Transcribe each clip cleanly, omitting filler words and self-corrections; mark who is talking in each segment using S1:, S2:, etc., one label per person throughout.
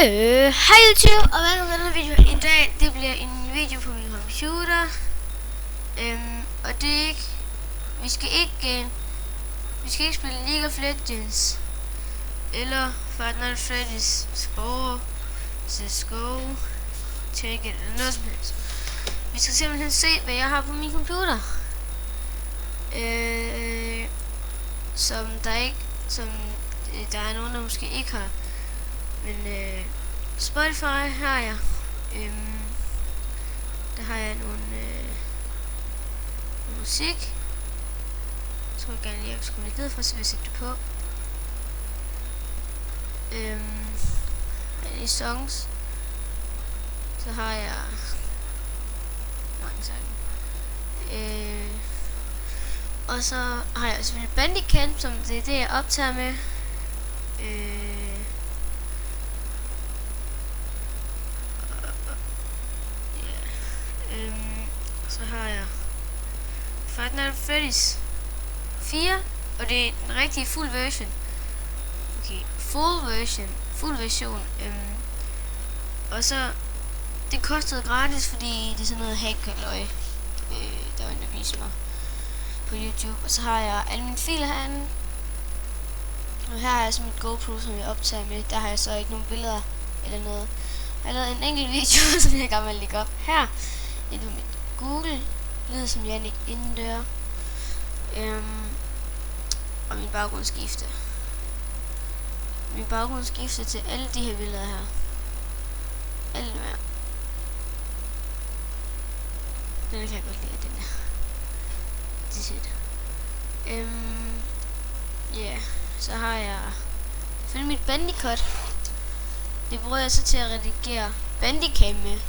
S1: Hej YouTube, og velkommen til denne video. I dag, det bliver en video på min computer. Og det er ikke, vi skal ikke spille League of Legends eller Fortnite Freddy's Spore, CSGO, Take It eller noget som helst. Vi skal simpelthen se, hvad jeg har på min computer. Som der er nogen, der måske ikke har. Men Spotify har jeg. Der har jeg nogle musik. Jeg tror gerne lige, jeg skulle lidt ned for, så vil jeg sætte det på. I songs. Så har jeg mange sange. Og så har jeg selvfølgelig Bandicam, som det er det, jeg optager med. Så har jeg Fortnite Freddy's 4, og det er den rigtige full version. Okay, full version. Og så det kostede gratis, fordi det er sådan noget hackerløg, der var en, der viste mig på YouTube. Og så har jeg alle mine filer herinde. Og her har jeg så mit GoPro, som jeg optager med. Der har jeg så ikke nogen billeder eller noget. Jeg har lavet en enkelt video, som jeg gerne vil lægge op her. Det er mit Google, lyder som Jannik indendør. Og min baggrundsskifte. Min baggrundsskifte til alle de her billeder her. Alle dem her. Den kan jeg godt lide, den der. Det er sødt. Ja, så har jeg selvfølgelig mit Bandicoot. Det bruger jeg så til at redigere Bandicam med.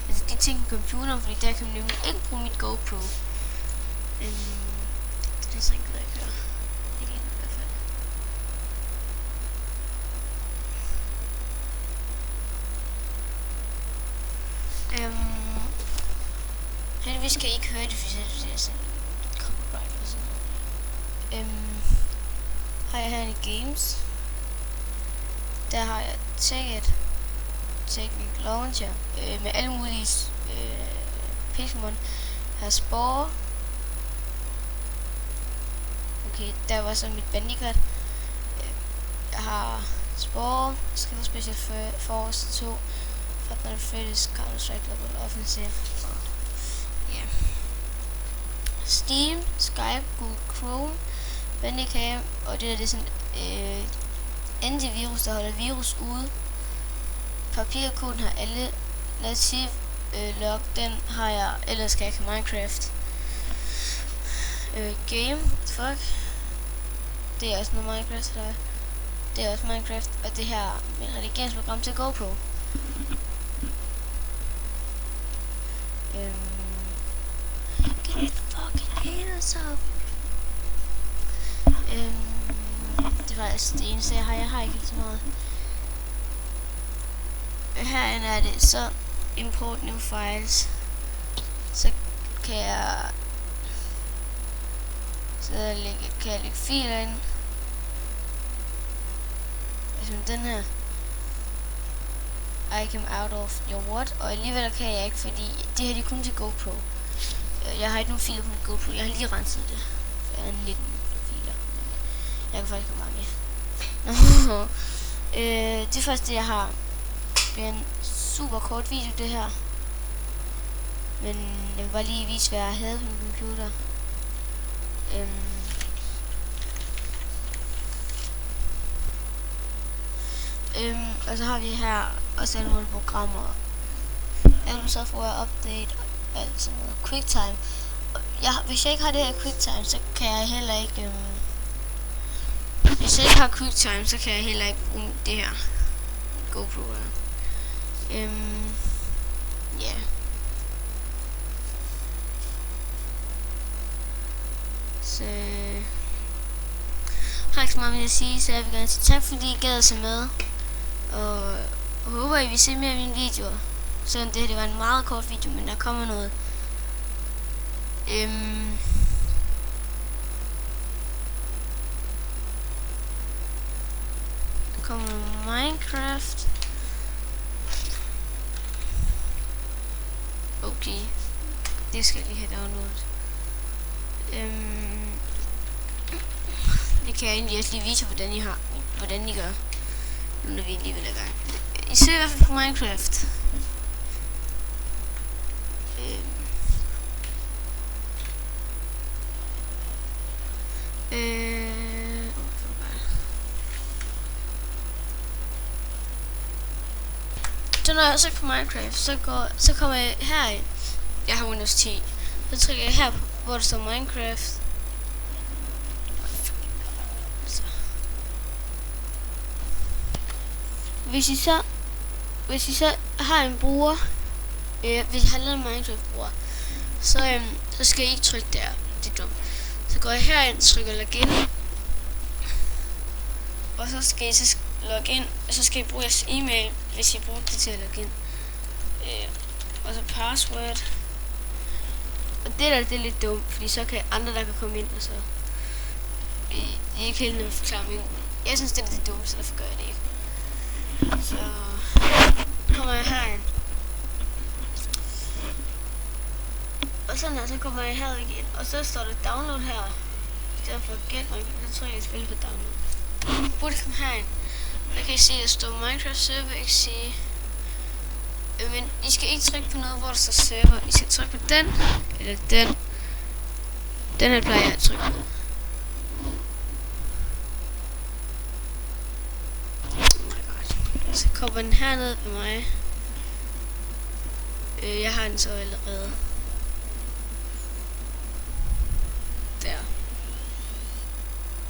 S1: Altså de ting på computeren, fordi der kan man nemlig ikke bruge mit GoPro. Det er så ikke, hvad jeg kører. Det kan i hvert fald. Heldigvis kan I ikke høre det, fordi det er sådan copyright og sådan noget. Har jeg her i Games. Der har jeg Technic Launcher med alle mulige Pokémon. Her Spore. Okay, der var så mit Bandicoot. Jeg har Spore, Skill Special Force 2, Fortnite Freddy's, Counter-Strike Global Offensive. Yeah. Steam, Skype, Google Chrome, Bandicam, og det er sådan antivirus, der holder virus ude. Papirkoden har alle. Native log, den har jeg. Ellers kan jeg ikke Minecraft. Game, fuck. Det er også noget Minecraft, der. Det er også Minecraft, og det her med redigeringsprogram til GoPro. Get fucking haters up. Det var altså det eneste jeg har ikke så meget. Herinde er det så import new files. Så kan jeg lægge filer ind. Som den her. I came out of your what? Og alligevel kan jeg ikke, fordi det her det er kun til GoPro. Jeg har ikke nogen filer på min GoPro. Jeg har lige renset det. For jeg har 19 filer. Jeg kan faktisk komme mange. Det første jeg har. Det er en super kort video det her. Men jeg vil bare lige vise hvad jeg havde på min computer. Og så har vi her også alle mulige programmer. Jeg vil så få update og alt sådan noget. QuickTime. Hvis jeg ikke har det her QuickTime, så kan jeg heller ikke hvis jeg ikke har QuickTime, så kan jeg heller ikke bruge det her GoPro her. Ja. Så har ikke så meget mere at sige, så jeg vil gerne sige tak fordi I gad at se med. Og håber I vil se mere af mine videoer. Selvom det her det var en meget kort video, men der kommer noget. Der kommer Minecraft. det skal jeg lige have downloadet. Det kan jeg egentlig også lige vise, hvordan I gør, nu når vi lige vil i gang. I ser i hvert fald på Minecraft. Så når jeg søger på Minecraft, så kommer jeg herind. Jeg har Windows 10. Så trykker jeg her, hvor der står Minecraft. Hvis I så har en bruger, hvis I har lavet en Minecraft-bruger, så skal I ikke trykke der. Det er dumt. Så går jeg herind, trykker login, og så skal I så logge ind, og så skal I bruge jeres e-mail, hvis I bruger det til at logge ind. Og så password. Og det er lidt dumt, fordi så kan andre der kan komme ind, og så det er ikke helt nemt at forklare, men jeg synes det er lidt dumt, så derfor gør jeg det ikke. Så kommer jeg herind. Og sådan her, så kommer jeg her igen, og så står der download her. I stedet for get mig, så tror jeg spiller på download. Burde komme herind. Der kan I se, at der står Minecraft server exe. Men I skal ikke trykke på noget, hvor der står server. I skal trykke på den, eller den. Den her plejer jeg at trykke på. Så kommer den herned på mig. Jeg har den så allerede. Der.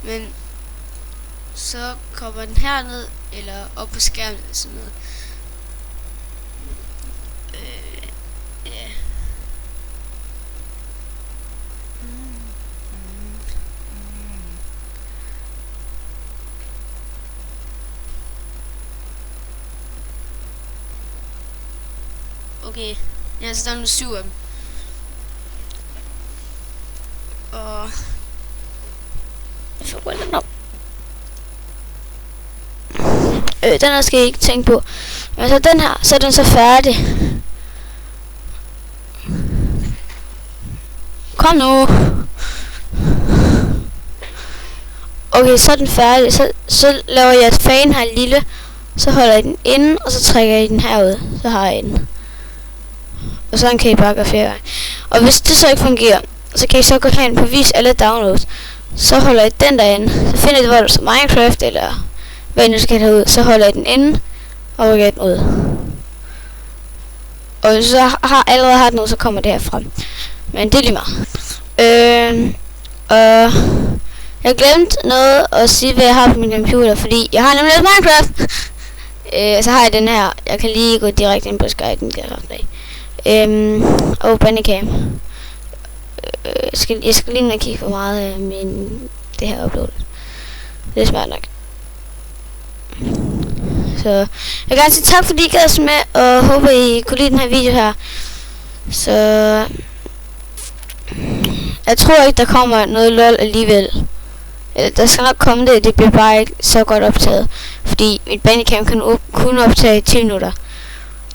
S1: Men så kommer den herned, eller op på skærmen eller sådan noget. Ja. Okay, jeg har så downloadet 7 af dem. Og så ruller den op. Den her skal I ikke tænke på. Men så den her, så er den så færdig. Kom nu. Okay, så er den færdig. Så laver jeg et fan her lille. Så holder jeg den inde, og så trækker jeg den herud. Så har jeg den. Og sådan kan I bare gøre flere gange. Og hvis det så ikke fungerer, så kan I så gå hen på vis alle downloads. Så holder jeg den derinde. Så finder jeg, hvor der står Minecraft, eller hvad jeg nu skal have ud. Så holder jeg den inde, og rykker den ud. Og hvis jeg allerede har den ud, så kommer det her frem. Men det er lige meget. Og jeg glemte noget at sige, hvad jeg har på min computer, fordi jeg har nemlig Minecraft. Så har jeg den her. Jeg kan lige gå direkte ind på Skype, den der af. Og Bandicam. Jeg skal lige kigge for meget af det her uploadet. Det er smart nok. Så jeg vil gerne sige tak fordi I gad os med, og håber I kunne lide den her video her. Så jeg tror ikke der kommer noget lol alligevel. Der skal nok komme det, det bliver bare ikke så godt optaget. Fordi mit Bandicam kan kun optage 10 minutter.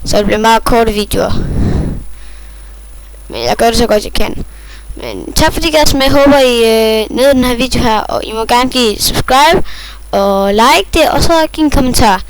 S1: Så det bliver meget korte videoer. Men jeg gør det så godt jeg kan. Men tak fordi I gad os med. Jeg håber I nød den her video her. Og I må gerne give subscribe og like det. Og så give en kommentar.